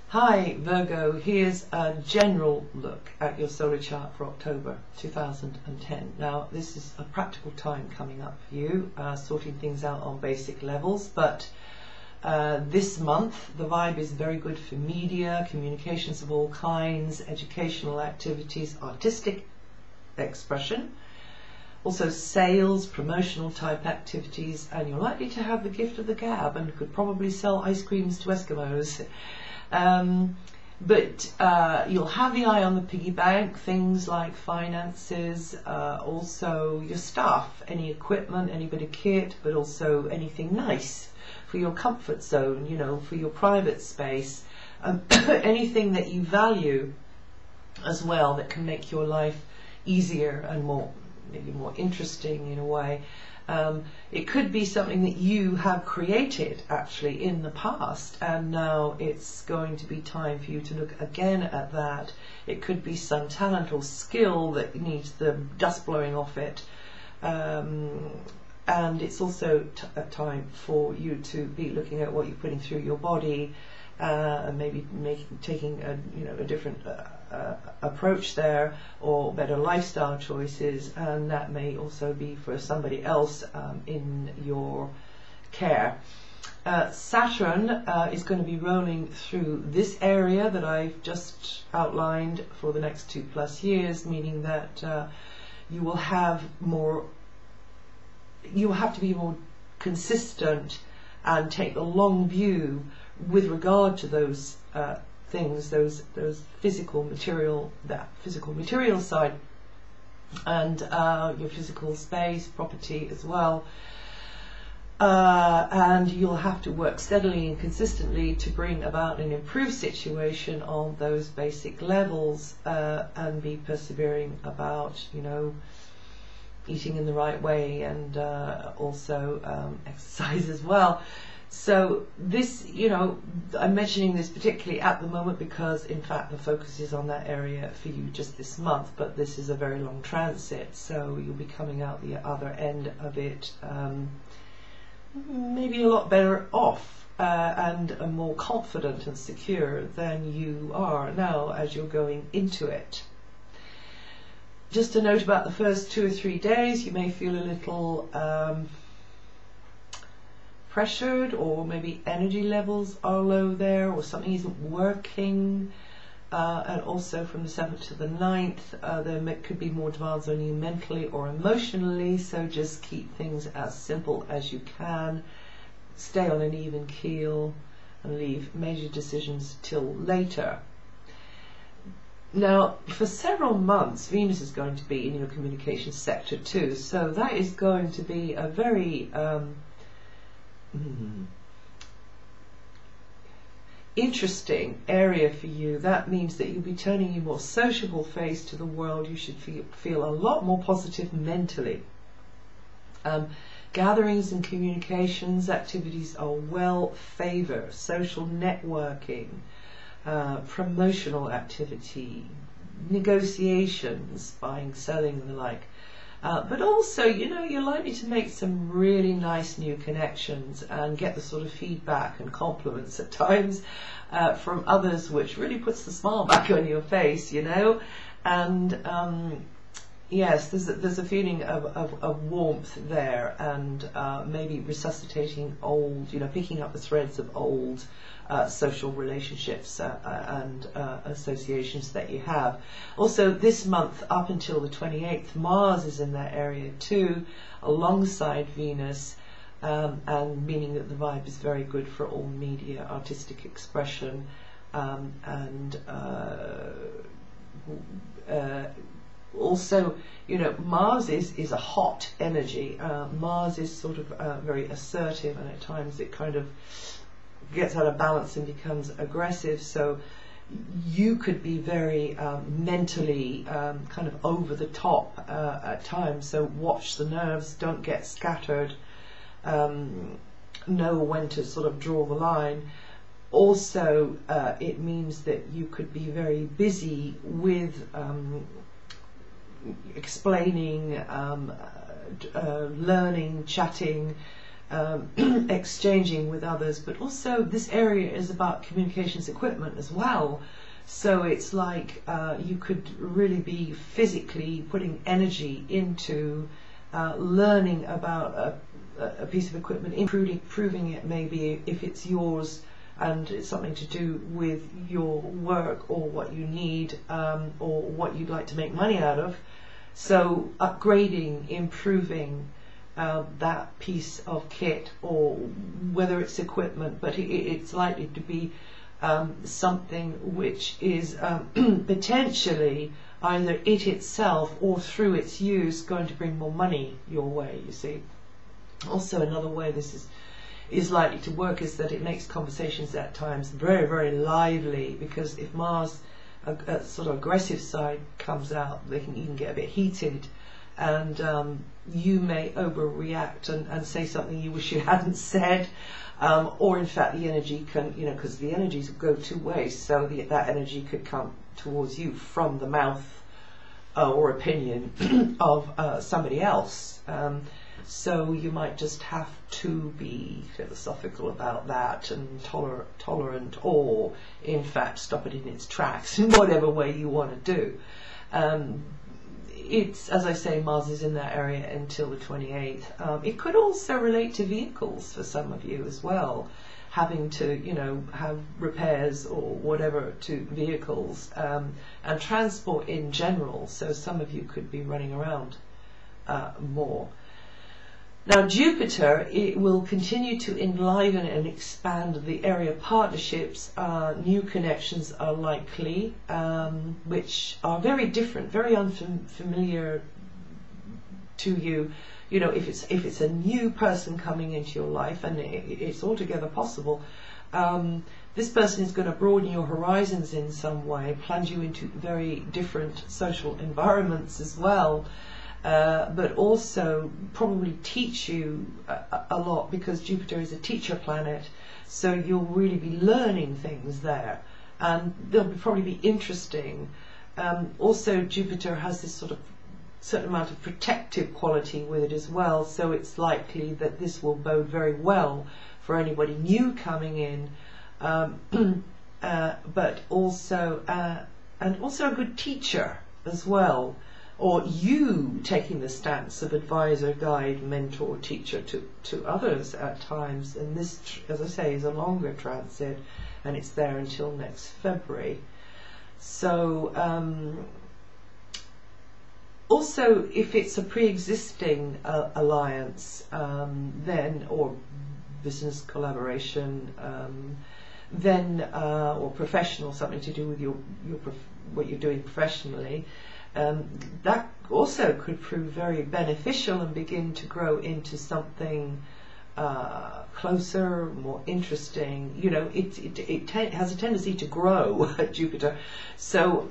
Hi Virgo, here's a general look at your solar chart for October 2010. Now this is a practical time coming up for you, sorting things out on basic levels, but this month the vibe is very good for media, communications of all kinds, educational activities, artistic expression, also sales, promotional type activities, and you're likely to have the gift of the gab and could probably sell ice creams to Eskimos. But you'll have the eye on the piggy bank, things like finances, also your stuff, any equipment, any bit of kit, but also anything nice for your comfort zone, you know, for your private space, anything that you value as well that can make your life easier and maybe more interesting in a way. It could be something that you have created actually in the past, and now it's going to be time for you to look again at that. It could be some talent or skill that needs the dust blowing off it, and it's also a time for you to be looking at what you're putting through your body, and maybe taking a different approach there, or better lifestyle choices, and that may also be for somebody else in your care. Saturn is going to be rolling through this area that I've just outlined for the next 2+ years, meaning that you will have to be more consistent and take a long view with regard to those things, those physical material, that physical material side, and your physical space, property as well. And you'll have to work steadily and consistently to bring about an improved situation on those basic levels, and be persevering about, eating in the right way, and also exercise as well. So this, I'm mentioning this particularly at the moment because in fact the focus is on that area for you just this month, but this is a very long transit, so you'll be coming out the other end of it maybe a lot better off and more confident and secure than you are now as you're going into it. Just a note about the first 2 or 3 days, you may feel a little pressured, or maybe energy levels are low there, or something isn't working, and also from the 7th to the 9th there could be more demands on you mentally or emotionally, so just keep things as simple as you can, stay on an even keel, and leave major decisions till later. Now, for several months, Venus is going to be in your communications sector too, so that is going to be a very interesting area for you. That means that you'll be turning your more sociable face to the world. You should feel a lot more positive mentally. Gatherings and communications activities are well favored. Social networking, promotional activity, negotiations, buying, selling, and the like. But also, you're likely to make some really nice new connections and get the sort of feedback and compliments at times from others, which really puts the smile back on your face, and yes, there's a feeling of warmth there, and maybe resuscitating old, picking up the threads of old social relationships and associations that you have. Also this month up until the 28th, Mars is in that area too, alongside Venus, and meaning that the vibe is very good for all media, artistic expression, and also, Mars is a hot energy. Mars is sort of very assertive, and at times it kind of gets out of balance and becomes aggressive, so you could be very mentally kind of over the top at times, so watch the nerves, don't get scattered, know when to sort of draw the line. Also it means that you could be very busy with explaining, learning, chatting, exchanging with others, but also this area is about communications equipment as well. So it's like you could really be physically putting energy into learning about a piece of equipment, improving it maybe if it's yours and it's something to do with your work or what you need or what you'd like to make money out of. So upgrading, improving that piece of kit, or whether it's equipment, but it's likely to be something which is potentially either it itself or through its use going to bring more money your way, you see. Also, another way this is likely to work is that it makes conversations at times very, very lively, because if Mars, a sort of aggressive side, comes out, they can even get a bit heated, and you may overreact and say something you wish you hadn't said, or in fact the energy can, because the energies go two ways, so that energy could come towards you from the mouth or opinion of somebody else. So you might just have to be philosophical about that and tolerant, or in fact stop it in its tracks in whatever way you want to do. It's, as I say, Mars is in that area until the 28th. It could also relate to vehicles for some of you as well, having to, have repairs or whatever to vehicles, and transport in general. So some of you could be running around more. Now Jupiter, it will continue to enliven and expand the area of partnerships. New connections are likely, which are very different, very unfamiliar to you. If it's a new person coming into your life, and it's altogether possible, this person is going to broaden your horizons in some way, plunge you into very different social environments as well. But also probably teach you a lot, because Jupiter is a teacher planet, so you'll really be learning things there, and they'll probably be interesting. Also, Jupiter has this sort of certain amount of protective quality with it as well, so it's likely that this will bode very well for anybody new coming in, but also a good teacher as well, or you taking the stance of advisor, guide, mentor, teacher to others at times. And this, as I say, is a longer transit, and it's there until next February. So also, if it's a pre-existing alliance, then, or business collaboration, then, or professional, something to do with what you're doing professionally, that also could prove very beneficial and begin to grow into something closer, more interesting. It has a tendency to grow at Jupiter. So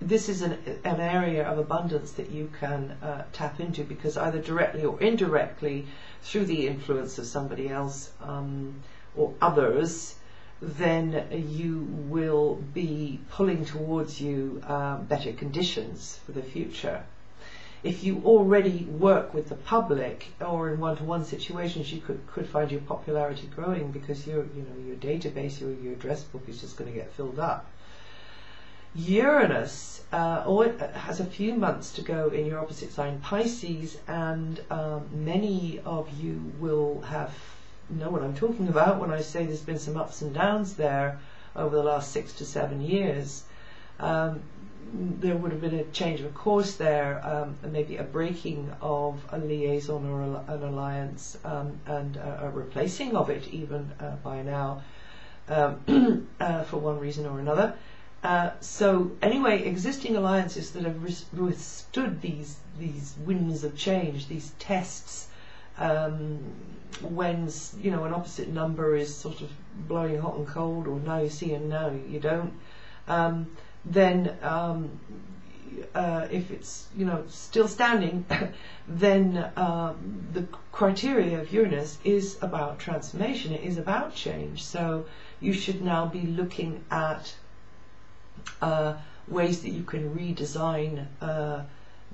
this is an area of abundance that you can tap into, because either directly or indirectly, through the influence of somebody else or others, then you will be pulling towards you better conditions for the future. If you already work with the public or in one-to-one situations, you could find your popularity growing, because your database or your address book is just going to get filled up. Uranus has a few months to go in your opposite sign, Pisces, and many of you will know what I'm talking about when I say there's been some ups and downs there over the last 6 to 7 years. There would have been a change of course there, maybe a breaking of a liaison or an alliance, and a replacing of it even by now, for one reason or another. So anyway, existing alliances that have withstood these winds of change, these tests, when an opposite number is sort of blowing hot and cold, or now you see and now you don't, then if it's still standing, then the criteria of Uranus is about transformation. It is about change. So you should now be looking at ways that you can redesign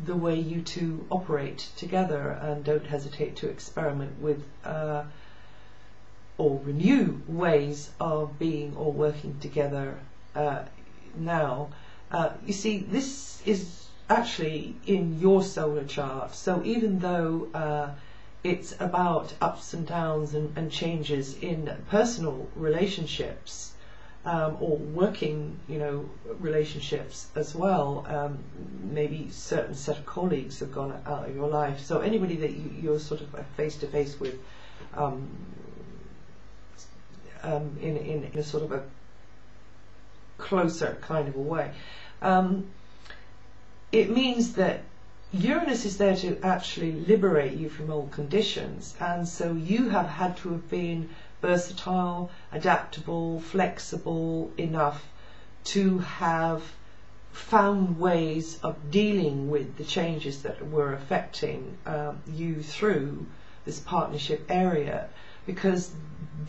the way you two operate together, and don't hesitate to experiment with or renew ways of being or working together now. You see, this is actually in your solar chart, so even though it's about ups and downs and changes in personal relationships, or working, relationships as well. Maybe certain set of colleagues have gone out of your life. So anybody that you're sort of face to face with, in a sort of a closer kind of a way, it means that Uranus is there to actually liberate you from old conditions, and so you have had to have been versatile, adaptable, flexible enough to have found ways of dealing with the changes that were affecting you through this partnership area. Because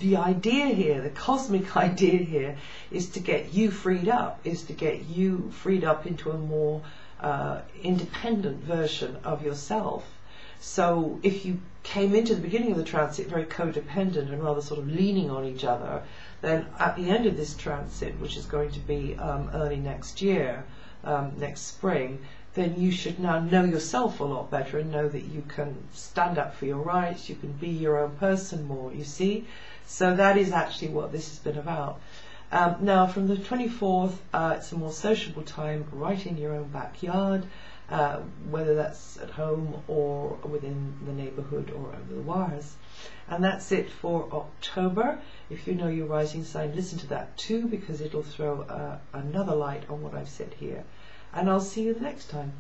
the idea here, the cosmic idea here, is to get you freed up, into a more independent version of yourself. So if you came into the beginning of the transit very codependent and rather sort of leaning on each other, then at the end of this transit, which is going to be early next year, next spring, then you should now know yourself a lot better and know that you can stand up for your rights, you can be your own person more, you see? So that is actually what this has been about. Now from the 24th, it's a more sociable time right in your own backyard, whether that's at home or within the neighborhood or over the wires. And that's it for October. If you know your rising sign, listen to that too, because it'll throw another light on what I've said here. And I'll see you the next time.